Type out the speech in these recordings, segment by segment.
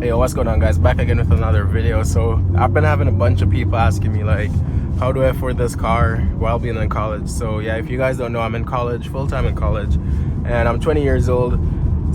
Hey, yo, what's going on, guys? Back again with another video. So I've been having a bunch of people asking me like, how do I afford this car while being in college? So yeah, if you guys don't know, I'm in college, full-time in college, and I'm 20 years old.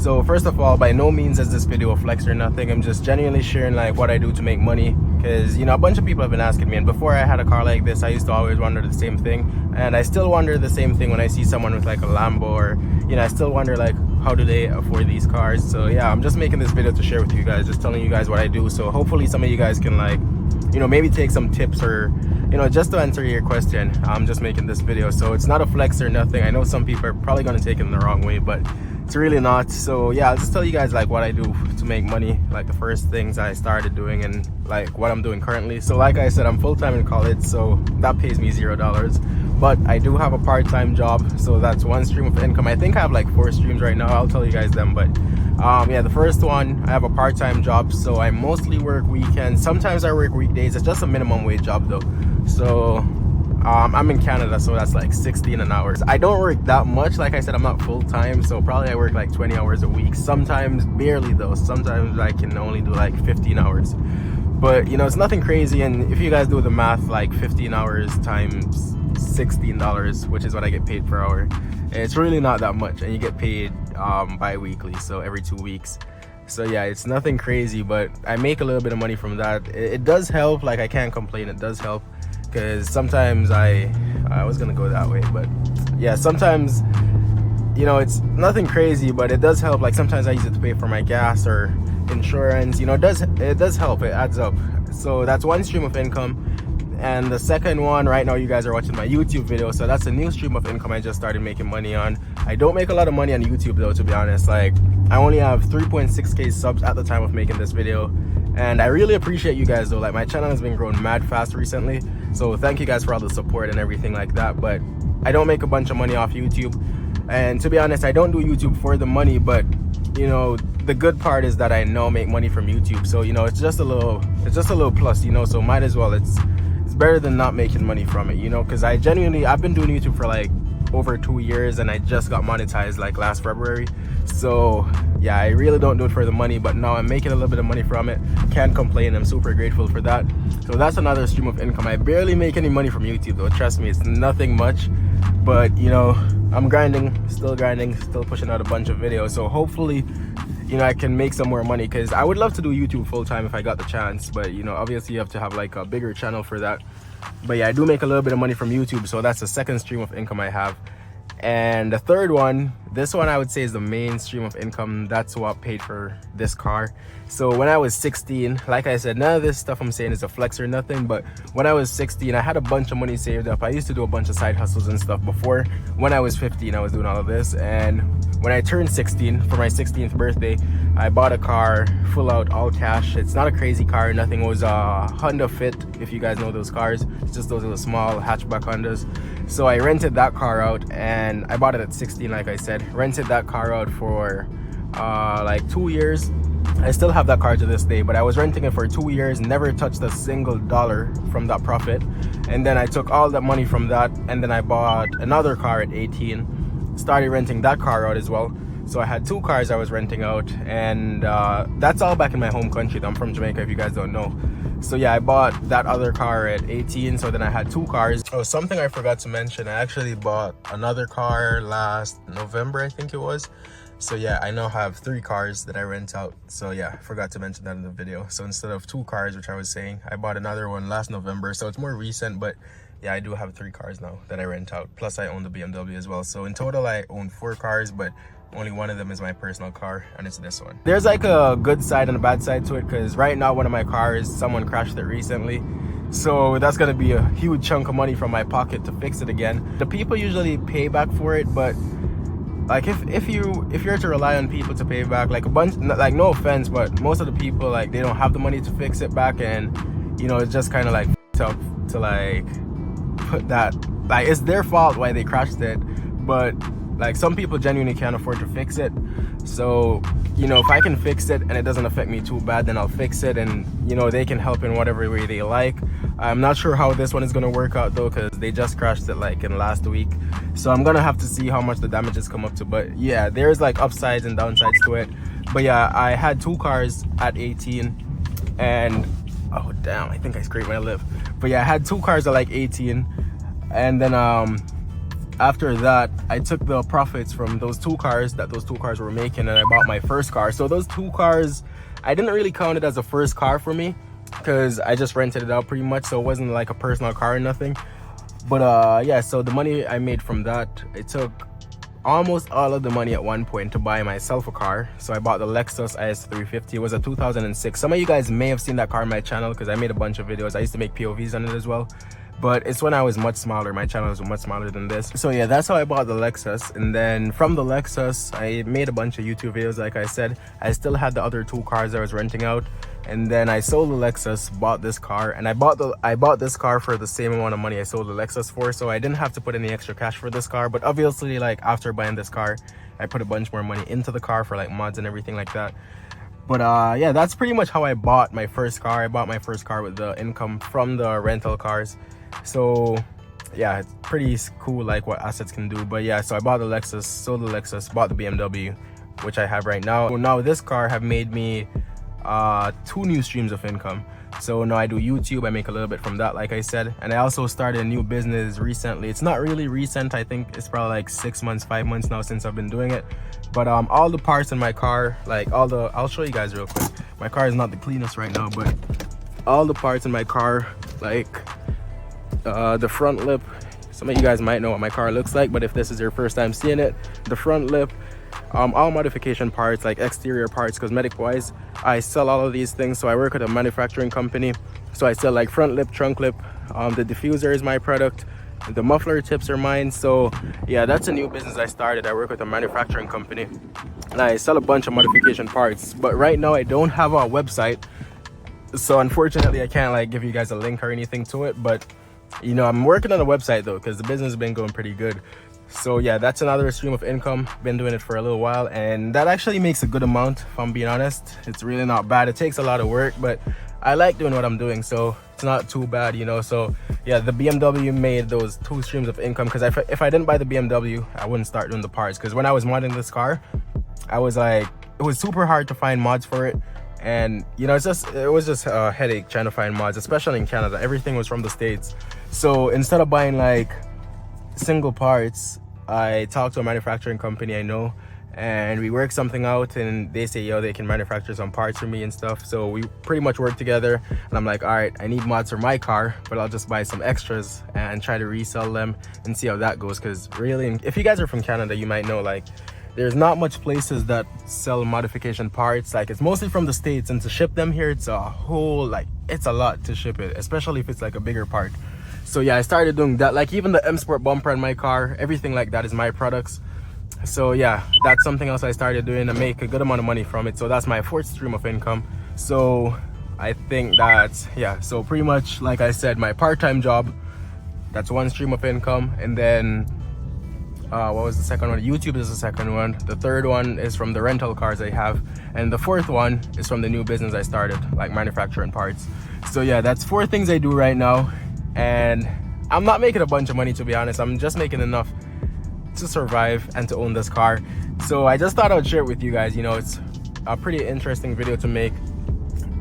So first of all, by no means is this video a flex or nothing. I'm just genuinely sharing like what I do to make money, because you know, a bunch of people have been asking me, and before I had a car like this, I used to always wonder the same thing, and I still wonder the same thing when I see someone with like a Lambo, or you know, I still wonder like, how do they afford these cars? So yeah, I'm just making this video to share with you guys, just telling you guys what I do. So hopefully some of you guys can like, you know, maybe take some tips, or you know, just to answer your question. I'm just making this video, so it's not a flex or nothing. I know some people are probably going to take it in the wrong way, but it's really not. So yeah, I'll just tell you guys like what I do to make money, like the first things I started doing and like what I'm doing currently. So like I said, I'm full-time in college, so that pays me $0, but I do have a part-time job, so that's one stream of income. I think I have like 4 streams right now. I'll tell you guys them, but yeah, the first one, I have a part-time job, so I mostly work weekends. Sometimes I work weekdays. It's just a minimum wage job though. So I'm in Canada, so that's like 16 an hour. I don't work that much. Like I said, I'm not full-time, so probably I work like 20 hours a week. Sometimes barely though. Sometimes I can only do like 15 hours. But you know, it's nothing crazy. And if you guys do the math, like 15 hours times $16, which is what I get paid per hour, it's really not that much. And you get paid bi-weekly, so every 2 weeks. So yeah, it's nothing crazy, but I make a little bit of money from that. It does help. Like, I can't complain. It does help, because sometimes I was gonna go that way, but yeah, sometimes, you know, it's nothing crazy, but it does help. Like sometimes I use it to pay for my gas or insurance. You know, it does help. It adds up. So that's one stream of income. And the second one, right now you guys are watching my YouTube video, so that's a new stream of income I just started making money on. I don't make a lot of money on YouTube though, to be honest. Like, I only have 3.6k subs at the time of making this video, and I really appreciate you guys though. Like, my channel has been growing mad fast recently, so thank you guys for all the support and everything like that. But I don't make a bunch of money off YouTube, and to be honest, I don't do YouTube for the money. But you know, the good part is that I now make money from YouTube, so you know, it's just a little plus, you know, so might as well. It's better than not making money from it, you know, because I've been doing YouTube for like over 2 years, and I just got monetized like last February. So yeah, I really don't do it for the money, but now I'm making a little bit of money from it. Can't complain. I'm super grateful for that. So that's another stream of income. I barely make any money from YouTube though, trust me, it's nothing much, but you know, I'm grinding, still pushing out a bunch of videos. So hopefully, you know, I can make some more money, because I would love to do YouTube full-time if I got the chance, but you know, obviously you have to have like a bigger channel for that. But yeah, I do make a little bit of money from YouTube, so that's the second stream of income I have. And the third one, this one I would say is the main stream of income. That's what paid for this car. So when I was 16, like I said, none of this stuff I'm saying is a flex or nothing, but when I was 16, I had a bunch of money saved up. I used to do a bunch of side hustles and stuff before. When I was 15, I was doing all of this, and when I turned 16, for my 16th birthday, I bought a car, full out, all cash. It's not a crazy car, nothing. It was a Honda Fit, if you guys know those cars. It's just those little small hatchback Hondas. So I rented that car out, and I bought it at 16, like I said. Rented that car out for like 2 years. I still have that car to this day, but I was renting it for 2 years, never touched a single dollar from that profit. And then I took all that money from that, and then I bought another car at 18, started renting that car out as well. So I had 2 cars I was renting out, and that's all back in my home country. I'm from Jamaica, if you guys don't know. So yeah, I bought that other car at 18, so then I had 2 cars. Oh, something I forgot to mention, I actually bought another car last November, I think it was. So yeah, I now have 3 cars that I rent out. So yeah, I forgot to mention that in the video. So instead of 2 cars, which I was saying, I bought another one last November. So it's more recent, but yeah, I do have 3 cars now that I rent out, plus I own the BMW as well. So in total I own 4 cars, but only one of them is my personal car, and it's this one. There's like a good side and a bad side to it, because right now one of my cars, someone crashed it recently, so that's gonna be a huge chunk of money from my pocket to fix it again. The people usually pay back for it, but like if you're to rely on people to pay back, like a bunch, like no offense, but most of the people, like they don't have the money to fix it back, and you know, it's just kind of like tough to like put that, like it's their fault why they crashed it, but like some people genuinely can't afford to fix it. So you know, if I can fix it and it doesn't affect me too bad, then I'll fix it, and you know, they can help in whatever way they like. I'm not sure how this one is going to work out though, because they just crashed it like in last week, so I'm gonna have to see how much the damages come up to. But yeah, there's like upsides and downsides to it. But yeah, I had 2 cars at 18, and oh damn, I think I scraped my lip. But yeah, I had 2 cars at like 18, and then after that I took the profits from those 2 cars that those 2 cars were making, and I bought my first car. So those 2 cars, I didn't really count it as a first car for me, because I just rented it out pretty much, so it wasn't like a personal car or nothing. But yeah, so the money I made from that, it took almost all of the money at one point to buy myself a car. So I bought the Lexus IS350. It was a 2006. Some of you guys may have seen that car on my channel, because I made a bunch of videos. I used to make POVs on it as well, but it's when I was much smaller. My channel was much smaller than this. So yeah, that's how I bought the Lexus. And then from the Lexus, I made a bunch of YouTube videos. Like I said, I still had the other 2 cars I was renting out, and then I sold the Lexus, bought this car, and I bought this car for the same amount of money I sold the Lexus for, so I didn't have to put any extra cash for this car. But obviously, like after buying this car, I put a bunch more money into the car for like mods and everything like that. But yeah, that's pretty much how I bought my first car. I bought my first car with the income from the rental cars. So yeah, it's pretty cool like what assets can do. But yeah, so I bought the Lexus, sold the Lexus, bought the BMW, which I have right now. So now this car have made me 2 new streams of income. So now I do YouTube, I make a little bit from that, like I said, and I also started a new business recently. It's not really recent, I think it's probably like 6 months, 5 months now since I've been doing it. But all the parts in my car, like I'll show you guys real quick. My car is not the cleanest right now, but all the parts in my car, like the front lip, some of you guys might know what my car looks like, but if this is your first time seeing it, the front lip, all modification parts, like exterior parts, cosmetic wise, I sell all of these things. So I work at a manufacturing company, so I sell like front lip, trunk lip, the diffuser is my product, the muffler tips are mine. So yeah, that's a new business I started. I work with a manufacturing company and I sell a bunch of modification parts, but right now I don't have a website, so unfortunately I can't like give you guys a link or anything to it. But you know, I'm working on a website though, because the business has been going pretty good. So yeah, that's another stream of income. Been doing it for a little while, and that actually makes a good amount, if I'm being honest. It's really not bad. It takes a lot of work, but I like doing what I'm doing, so it's not too bad, you know. So yeah, the BMW made those 2 streams of income, because if I didn't buy the BMW, I wouldn't start doing the parts. Because when I was modding this car, I was like, it was super hard to find mods for it, and you know, it was just a headache trying to find mods, especially in Canada. Everything was from the States. So instead of buying like single parts, I talked to a manufacturing company I know, and we worked something out, and they say, yo, they can manufacture some parts for me and stuff. So we pretty much work together, and I'm like, all right, I need mods for my car, but I'll just buy some extras and try to resell them and see how that goes. Because really, if you guys are from Canada, you might know, like, there's not much places that sell modification parts. Like, it's mostly from the States, and to ship them here, it's a whole, like, it's a lot to ship it, especially if it's like a bigger part. So yeah, I started doing that. Like even the M Sport bumper in my car, everything like that is my products. So yeah, that's something else I started doing. I make a good amount of money from it, so that's my 4th stream of income. So I think that's, yeah, so pretty much like I said, my part-time job, that's 1 stream of income. And then what was the second one? YouTube is the second one. The 3rd one is from the rental cars I have, and the 4th one is from the new business I started, like manufacturing parts. So yeah, that's 4 things I do right now, and I'm not making a bunch of money, to be honest. I'm just making enough to survive and to own this car. So I just thought I would share it with you guys. You know, it's a pretty interesting video to make.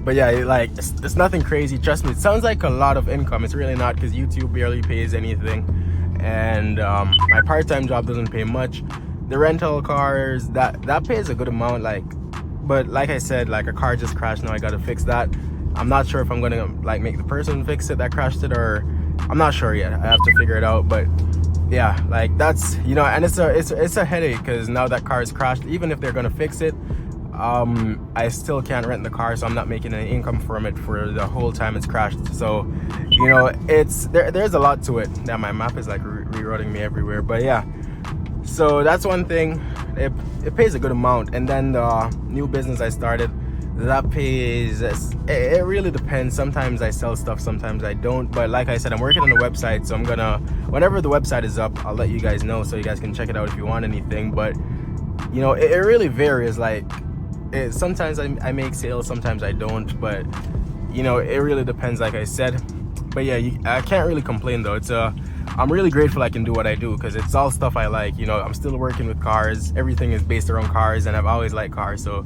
But yeah, like it's nothing crazy, trust me. It sounds like a lot of income. It's really not, because YouTube barely pays anything, and my part-time job doesn't pay much. The rental cars, that pays a good amount, like, but like I said, like a car just crashed, now I gotta fix that. I'm not sure if I'm gonna like make the person fix it that crashed it, or I'm not sure yet. I have to figure it out. But yeah, like that's, you know, and it's a headache because now that car is crashed. Even if they're gonna fix it, I still can't rent the car, so I'm not making any income from it for the whole time it's crashed. So, you know, it's there's a lot to it. Yeah, my map is like rerouting me everywhere. But yeah, so that's one thing. It pays a good amount. And then the new business I started, that pays, it really depends. Sometimes I sell stuff, sometimes I don't. But like I said, I'm working on the website, so I'm gonna, whenever the website is up, I'll let you guys know so you guys can check it out if you want anything. But you know, it really varies. Like sometimes I make sales, sometimes I don't, but you know, it really depends, like I said. But yeah, I can't really complain though. I'm really grateful I can do what I do because it's all stuff I like. You know, I'm still working with cars, everything is based around cars, and I've always liked cars, so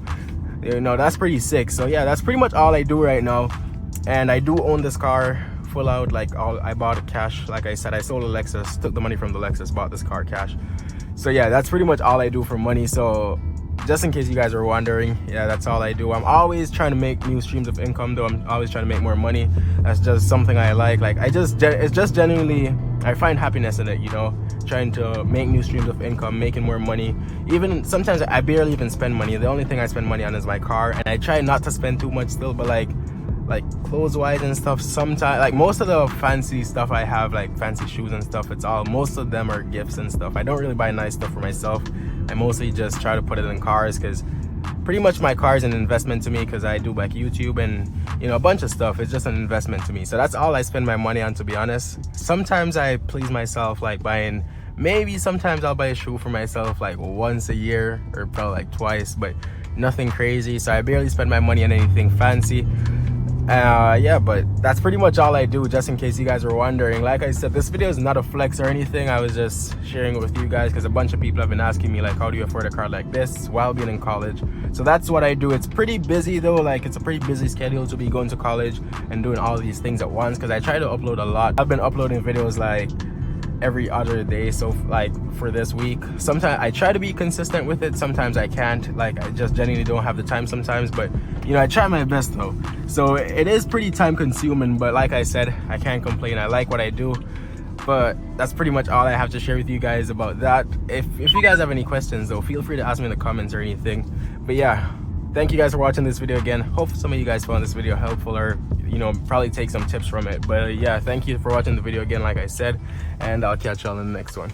you know, that's pretty sick. So yeah, that's pretty much all I do right now. And I do own this car full out. Like I bought it cash. Like I said, I sold a Lexus, took the money from the Lexus, bought this car cash. So yeah, that's pretty much all I do for money. So just in case you guys are wondering, yeah, that's all I do. I'm always trying to make new streams of income though. I'm always trying to make more money. That's just something I like. Like it's just genuinely, I find happiness in it, you know, trying to make new streams of income, making more money. Even sometimes I barely even spend money. The only thing I spend money on is my car, and I try not to spend too much still, but like clothes wise and stuff, sometimes like most of the fancy stuff I have, like fancy shoes and stuff, most of them are gifts and stuff. I don't really buy nice stuff for myself. I mostly just try to put it in cars because pretty much my car is an investment to me, because I do like YouTube and, you know, a bunch of stuff. It's just an investment to me. So that's all I spend my money on, to be honest. Sometimes I please myself, like buying, maybe sometimes I'll buy a shoe for myself like once a year, or probably like twice, but nothing crazy. So I barely spend my money on anything fancy. Yeah, but that's pretty much all I do, just in case you guys were wondering. Like I said, this video is not a flex or anything. I was just sharing it with you guys because a bunch of people have been asking me like, how do you afford a car like this while being in college? So that's what I do. It's pretty busy though. Like it's a pretty busy schedule to be going to college and doing all these things at once, because I try to upload a lot. I've been uploading videos like every other day. So like for this week, sometimes I try to be consistent with it, sometimes I can't. Like I just genuinely don't have the time sometimes, but you know, I try my best though. So it is pretty time consuming, but like I said, I can't complain. I like what I do. But that's pretty much all I have to share with you guys about that. If you guys have any questions though, feel free to ask me in the comments or anything. But yeah, thank you guys for watching this video again. Hope some of you guys found this video helpful, or you know, probably take some tips from it. But yeah, thank you for watching the video again, like I said, and I'll catch y'all in the next one.